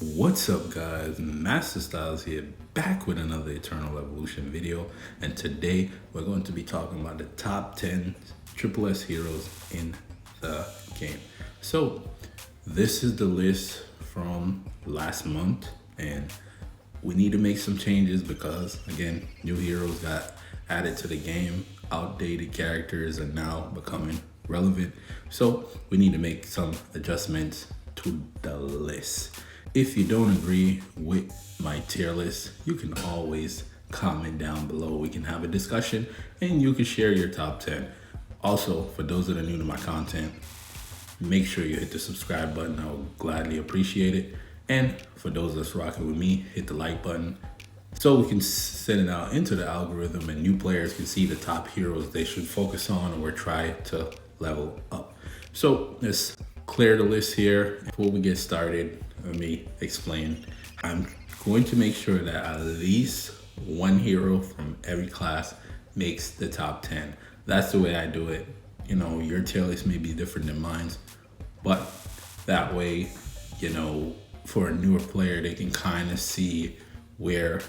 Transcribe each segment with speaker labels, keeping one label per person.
Speaker 1: What's up guys, Masta Styles here, back with another Eternal Evolution video, and today we're going to be talking about the top 10 SSS heroes in the game. So this is the list from last month, and we need to make some changes because again, new heroes got added to the game, outdated characters are now becoming relevant, so we need to make some adjustments to the list. If you don't agree with my tier list, you can always comment down below. We can have a discussion and you can share your top 10. Also, for those that are new to my content, make sure you hit the subscribe button. I would gladly appreciate it. And for those that's rocking with me, hit the like button so we can send it out into the algorithm and new players can see the top heroes they should focus on or try to level up. So let's clear the list here. Before we get started, let me explain. I'm going to make sure that at least one hero from every class makes the top 10. That's the way I do it. You know, your tier list may be different than mine, but that way, you know, for a newer player, they can kind of see where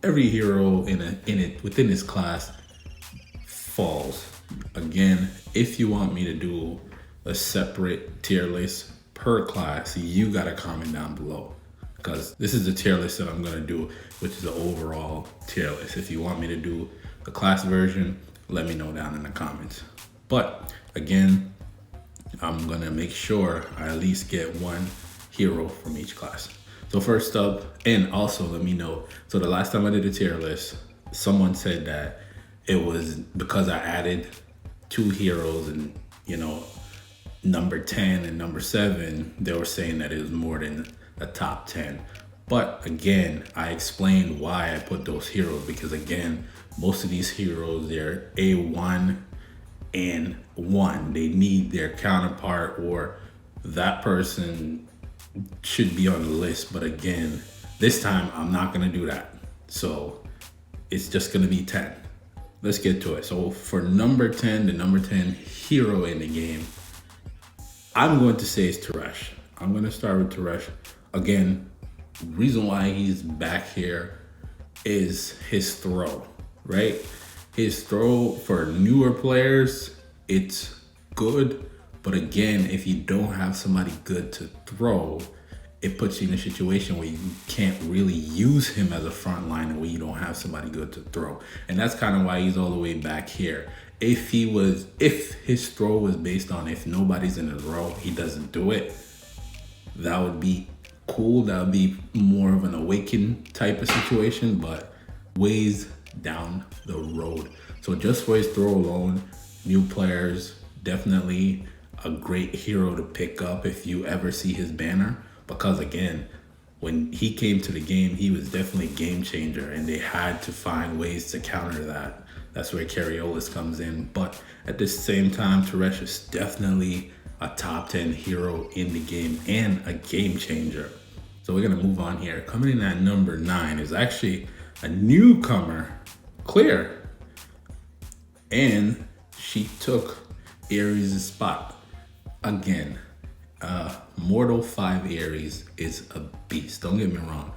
Speaker 1: every hero within this class falls. Again, if you want me to do a separate tier list per class, you gotta comment down below, because this is the tier list that I'm gonna do, which is the overall tier list. If you want me to do a class version, let me know down in the comments. But again, I'm gonna make sure I at least get one hero from each class. So first up, and also let me know, so the last time I did a tier list, someone said that it was because I added 2 heroes and, you know, number 10 and number 7, they were saying that it was more than a top 10. But again, I explained why I put those heroes, because again, most of these heroes, they're A1 and 1. They need their counterpart, or that person should be on the list. But again, this time I'm not gonna do that. So it's just gonna be 10. Let's get to it. So for number 10, the number 10 hero in the game, I'm going to say it's Teresh. I'm going to start with Teresh. Again, reason why he's back here is his throw, right? His throw for newer players, it's good. But again, if you don't have somebody good to throw, it puts you in a situation where you can't really use him as a front liner where you don't have somebody good to throw. And that's kind of why he's all the way back here. If his throw was based on if nobody's in his row, he doesn't do it, that would be cool. That would be more of an awaken type of situation, but ways down the road. So just for his throw alone, new players, definitely a great hero to pick up if you ever see his banner. Because again, when he came to the game, he was definitely a game changer and they had to find ways to counter that. That's where Cariolis comes in. But at the same time, Teresh is definitely a top 10 hero in the game and a game changer. So we're gonna move on here. Coming in at number 9 is actually a newcomer, Clear. And she took Ares' spot. Again, Mortal 5 Ares is a beast, don't get me wrong.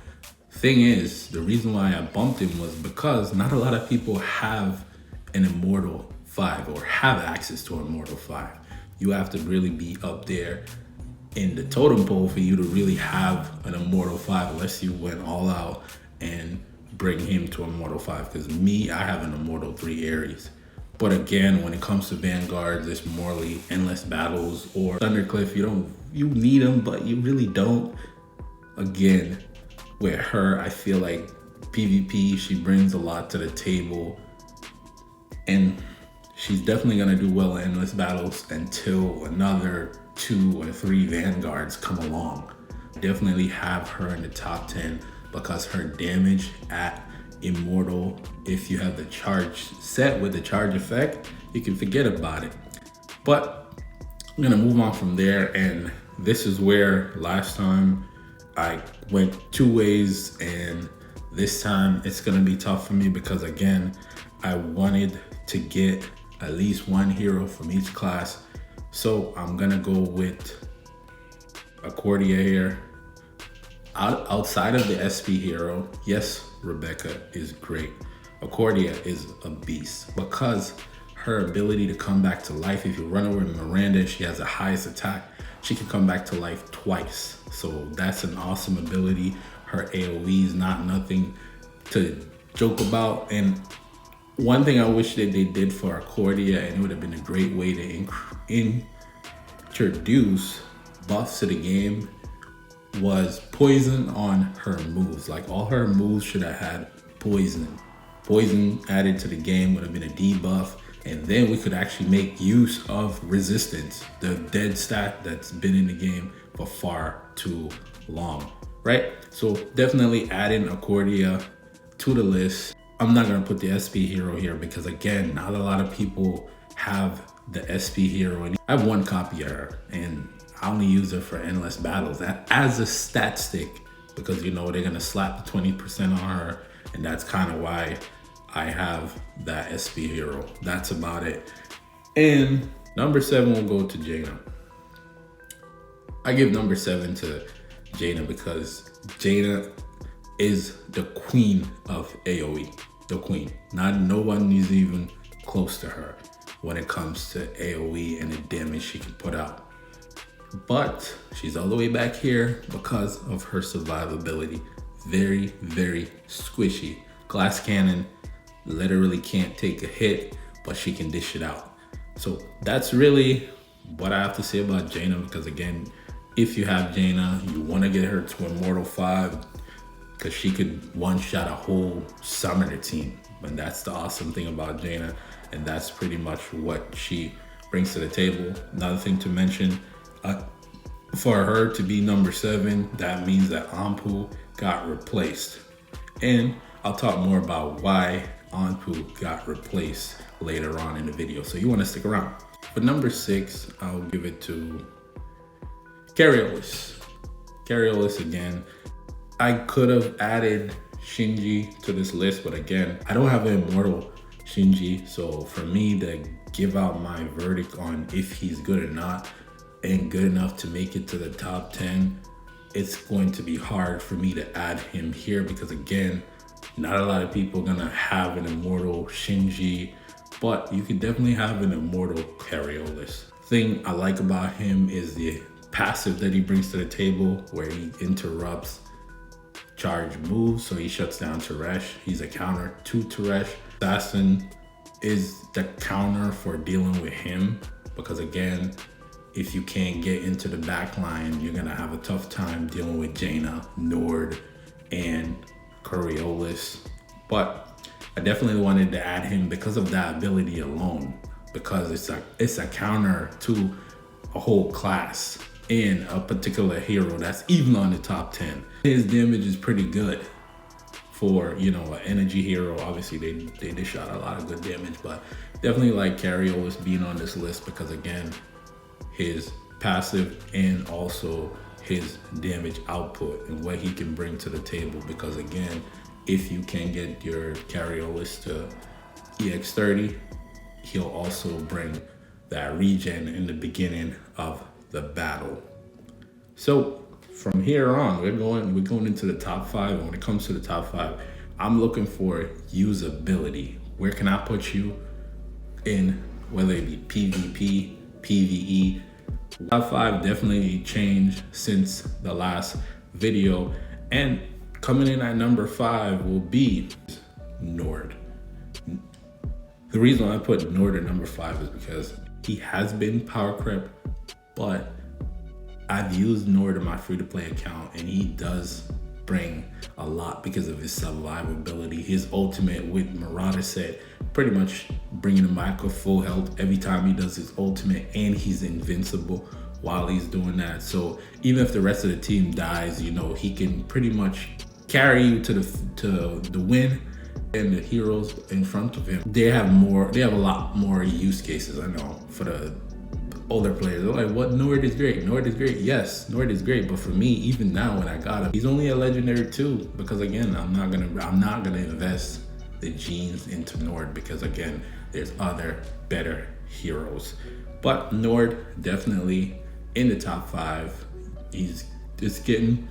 Speaker 1: Thing is, the reason why I bumped him was because not a lot of people have an Immortal 5 or have access to Immortal 5. You have to really be up there in the totem pole for you to really have an Immortal 5, unless you went all out and bring him to Immortal 5. Because me, I have an Immortal 3 Ares. But again, when it comes to Vanguards, it's morely Endless Battles or Thundercliff. You need them, but you really don't. Again, with her, I feel like PvP, she brings a lot to the table. And she's definitely gonna do well in Endless Battles until another 2 or 3 Vanguards come along. Definitely have her in the top 10 because her damage at Immortal, if you have the charge set with the charge effect, you can forget about it. But I'm gonna move on from there, and this is where last time I went 2 ways, and this time it's gonna be tough for me because again, I wanted to get at least one hero from each class. So I'm gonna go with Accordia here. Outside of the SP hero, yes, Rebecca is great. Accordia is a beast because her ability to come back to life. If you run over Miranda, she has the highest attack. She can come back to life twice. So that's an awesome ability. Her AoE is not nothing to joke about. And one thing I wish that they did for Accordia, and it would have been a great way to introduce buffs to the game, was poison on her moves. Like all her moves should have had poison. Poison added to the game would have been a debuff, and then we could actually make use of resistance, the dead stat that's been in the game for far too long, right? So definitely adding Accordia to the list. I'm not gonna put the SP hero here because again, not a lot of people have the SP hero. And I have one copy of her and I only use her for endless battles as a stat stick because you know they're gonna slap the 20% on her, and that's kind of why I have that SP hero. That's about it. And number 7 will go to Jana. I give number 7 to Jana because Jana is the queen of AoE. The queen. No one is even close to her when it comes to AoE and the damage she can put out. But she's all the way back here because of her survivability. Very, very squishy. Glass cannon literally can't take a hit, but she can dish it out. So that's really what I have to say about Jana, because again, if you have Jana, you want to get her to Immortal 5 because she could one-shot a whole summoner team. And that's the awesome thing about Jana, and that's pretty much what she brings to the table. Another thing to mention, for her to be number 7, that means that Anpu got replaced. And I'll talk more about why Anpu got replaced later on in the video, so you want to stick around. For number 6, I'll give it to Carriolis. Carriolis again. I could have added Shinji to this list, but again, I don't have an immortal Shinji, so for me to give out my verdict on if he's good or not and good enough to make it to the top 10, it's going to be hard for me to add him here because again, not a lot of people are gonna have an immortal Shinji, but you could definitely have an immortal Carriolis. Thing I like about him is the passive that he brings to the table where he interrupts charge moves, so he shuts down Teresh. He's a counter to Teresh. Assassin is the counter for dealing with him because again, if you can't get into the back line, you're gonna have a tough time dealing with Jana, Nord, and Carriolis. But I definitely wanted to add him because of that ability alone, because it's a counter to a whole class in a particular hero that's even on the top 10. His damage is pretty good for, you know, an energy hero. Obviously they dish out a lot of good damage, but definitely like Carriolis being on this list because again, his passive and also his damage output and what he can bring to the table. Because again, if you can get your Carriolis to EX30, he'll also bring that regen in the beginning of the battle. So from here on, we're going into the top 5. And when it comes to the top 5, I'm looking for usability. Where can I put you in, whether it be PvP, PvE? Top 5 definitely changed since the last video, and coming in at number 5 will be Nord. The reason I put Nord at number 5 is because he has been power crept, but I've used Nord in my free-to-play account and he does bring a lot because of his survivability. His ultimate with Marauder set pretty much bringing him back with full health every time he does his ultimate, and he's invincible while he's doing that. So even if the rest of the team dies, you know, he can pretty much carry you to the win. And the heroes in front of him, they have a lot more use cases. I know for the older players, they're like, what? Nord is great. Nord is great. Yes, Nord is great. But for me, even now when I got him, he's only a legendary 2 because again, I'm not gonna invest the genes into Nord because again, there's other better heroes. But Nord definitely in the top 5. He's getting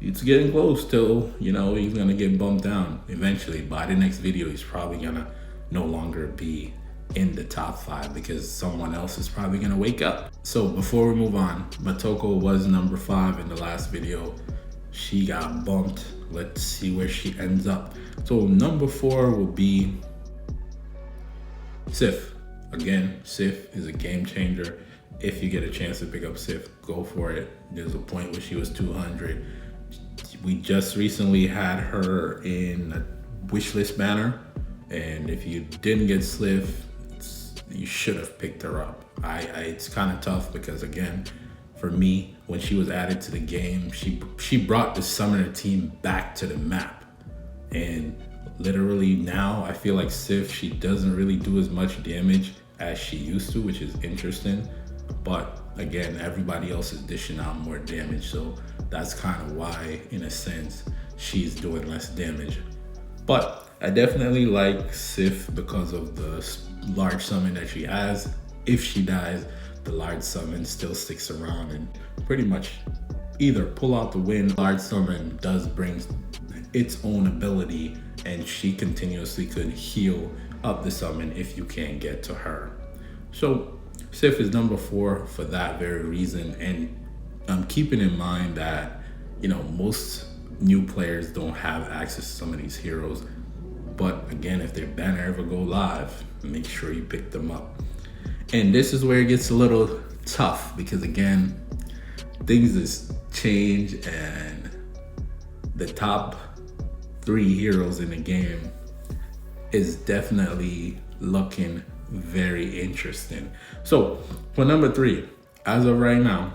Speaker 1: it's getting close till, you know, he's gonna get bumped down eventually. By the next video, he's probably gonna no longer be in the top 5 because someone else is probably gonna wake up. So before we move on, Motoko was number 5 in the last video. She got bumped. Let's see where she ends up. So number 4 will be Sith. Again, Sith is a game changer. If you get a chance to pick up Sith, go for it. There's a point where she was 200. We just recently had her in a wishlist banner, and if you didn't get Sith, you should have picked her up. It's kind of tough because, again, for me, when she was added to the game, she brought the summoner team back to the map. And literally now I feel like Sith, she doesn't really do as much damage as she used to, which is interesting. But again, everybody else is dishing out more damage, so that's kind of why, in a sense, she's doing less damage. But I definitely like Sith because of the large summon that she has. If she dies, the large summon still sticks around and pretty much either pull out the win. Large summon does bring its own ability, and she continuously could heal up the summon if you can't get to her. So Sith is number 4 for that very reason. And I'm keeping in mind that, you know, most new players don't have access to some of these heroes. But again, if their banner ever go live, make sure you pick them up. And this is where it gets a little tough because, again, things just change, and the top 3 heroes in the game is definitely looking very interesting. So for number 3, as of right now,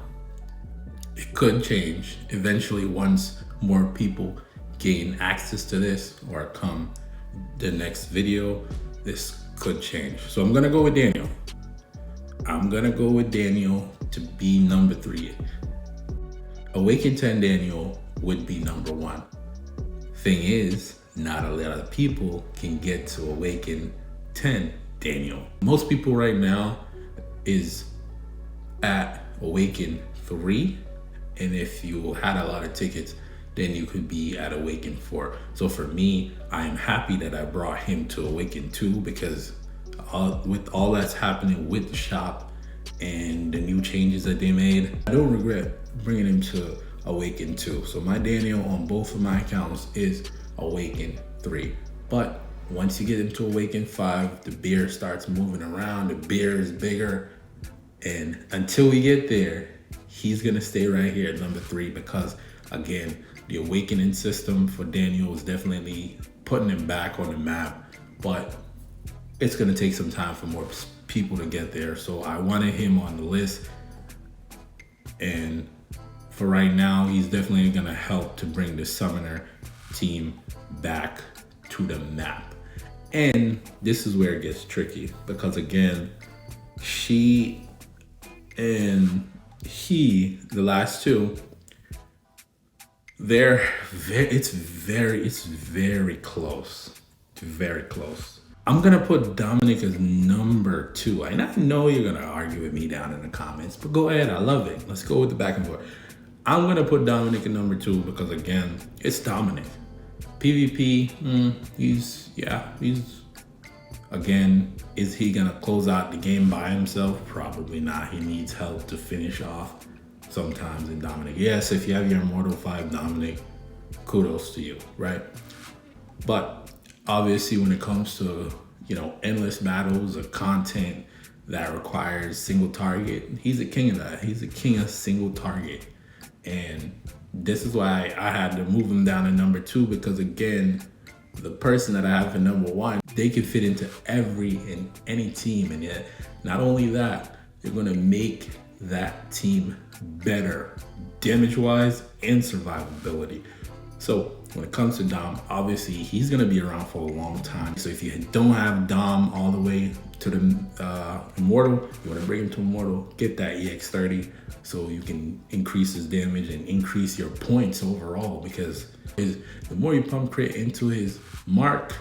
Speaker 1: it could change eventually once more people gain access to this, or come the next video, this could change. So I'm gonna go with Daniel. I'm gonna go with Daniel to be number 3. Awaken 10 Daniel would be number 1. Thing is, not a lot of people can get to Awaken 10 Daniel. Most people right now is at Awaken 3, and if you had a lot of tickets, then you could be at Awaken 4. So for me, I am happy that I brought him to Awaken 2 because with all that's happening with the shop and the new changes that they made, I don't regret bringing him to Awaken 2. So my Daniel on both of my accounts is Awaken 3. But once you get into Awaken 5, the beer starts moving around, the beer is bigger. And until we get there, he's gonna stay right here at number 3 because, again, the awakening system for Daniel is definitely putting him back on the map, but it's gonna take some time for more people to get there. So I wanted him on the list, and for right now, he's definitely gonna help to bring the summoner team back to the map. And this is where it gets tricky because, again, she and he, the last 2, it's very close. It's very close. I'm gonna put Dominic as number 2. And I know you're gonna argue with me down in the comments, but go ahead, I love it. Let's go with the back and forth. I'm gonna put Dominic at number 2 because, again, it's Dominic. PvP, he's again, is he gonna close out the game by himself? Probably not. He needs help to finish off sometimes in Dominic. Yes, if you have your Immortal 5 Dominic, kudos to you, right? But obviously when it comes to, you know, endless battles or content that requires single target, he's a king of that. He's a king of single target. And this is why I had to move him down to number 2 because, again, the person that I have at number 1, they can fit into every and any team. And yet, not only that, they're gonna make that team better damage-wise and survivability. So when it comes to Dom, obviously he's gonna be around for a long time. So if you don't have Dom all the way to the Immortal, you wanna bring him to Immortal, get that EX30 so you can increase his damage and increase your points overall, because the more you pump crit into his mark,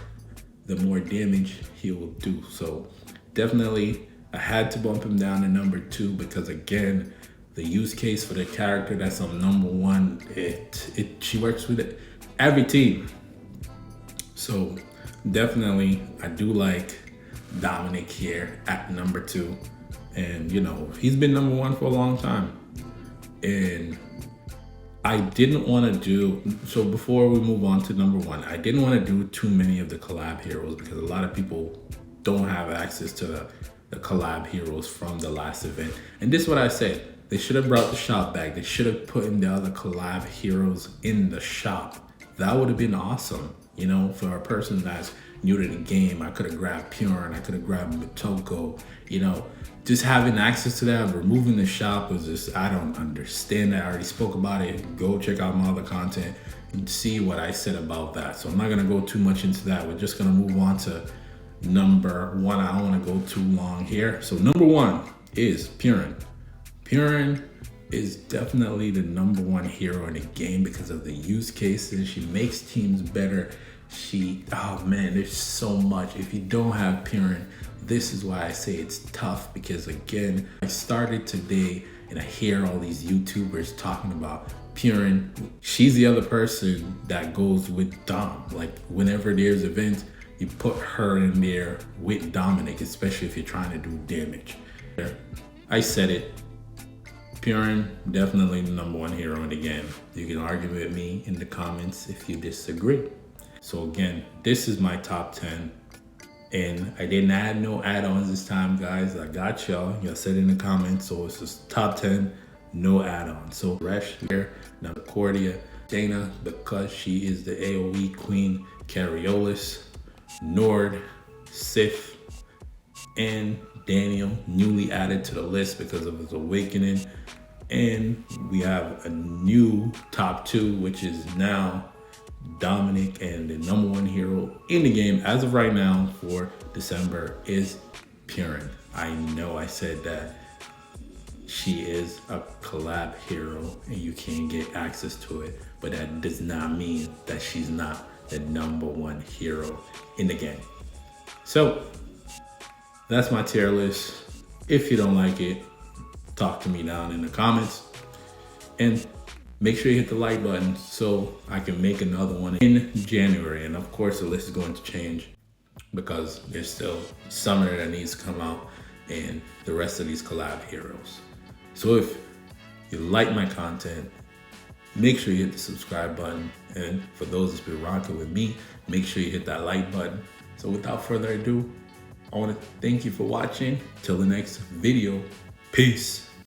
Speaker 1: the more damage he will do. So definitely I had to bump him down to number 2 because, again, the use case for the character that's on number one, she works with it every team. So definitely I do like Dominic here at number 2. And you know, he's been number 1 for a long time. And I didn't want to do, so before we move on to number 1, I didn't want to do too many of the collab heroes because a lot of people don't have access to the collab heroes from the last event. And this is what I said. They should have brought the shop back. They should have put in the other collab heroes in the shop. That would have been awesome. You know, for a person that's new to the game, I could have grabbed Puran, I could have grabbed Matoko. You know, just having access to that, removing the shop was just, I don't understand that. I already spoke about it. Go check out my other content and see what I said about that. So I'm not gonna go too much into that. We're just gonna move on to number 1. I don't wanna go too long here. So number 1 is Puran. Puran is definitely the number 1 hero in the game because of the use cases. She makes teams better. Oh man, there's so much. If you don't have Puran, this is why I say it's tough, because again, I started today and I hear all these YouTubers talking about Puran. She's the other person that goes with Dom. Like whenever there's events, you put her in there with Dominic, especially if you're trying to do damage. I said it. Puran, definitely the number 1 hero in the game. You can argue with me in the comments if you disagree. So again, this is my top 10. And I didn't add no add-ons this time, guys. I got y'all. Y'all said in the comments. So it's just top 10, no add-ons. So Resh here, now Accordia, Jana, because she is the AoE queen, Cariolis, Nord, Sith, and Daniel, newly added to the list because of his awakening. And we have a new top 2, which is now Dominic, and the number 1 hero in the game as of right now for December is Puran. I know I said that she is a collab hero and you can't get access to it, but that does not mean that she's not the number 1 hero in the game. So that's my tier list. If you don't like it, talk to me down in the comments. And make sure you hit the like button so I can make another one in January. And of course, the list is going to change because there's still summer that needs to come out and the rest of these collab heroes. So if you like my content, make sure you hit the subscribe button. And for those that's been rocking with me, make sure you hit that like button. So without further ado, I want to thank you for watching. Till the next video, peace.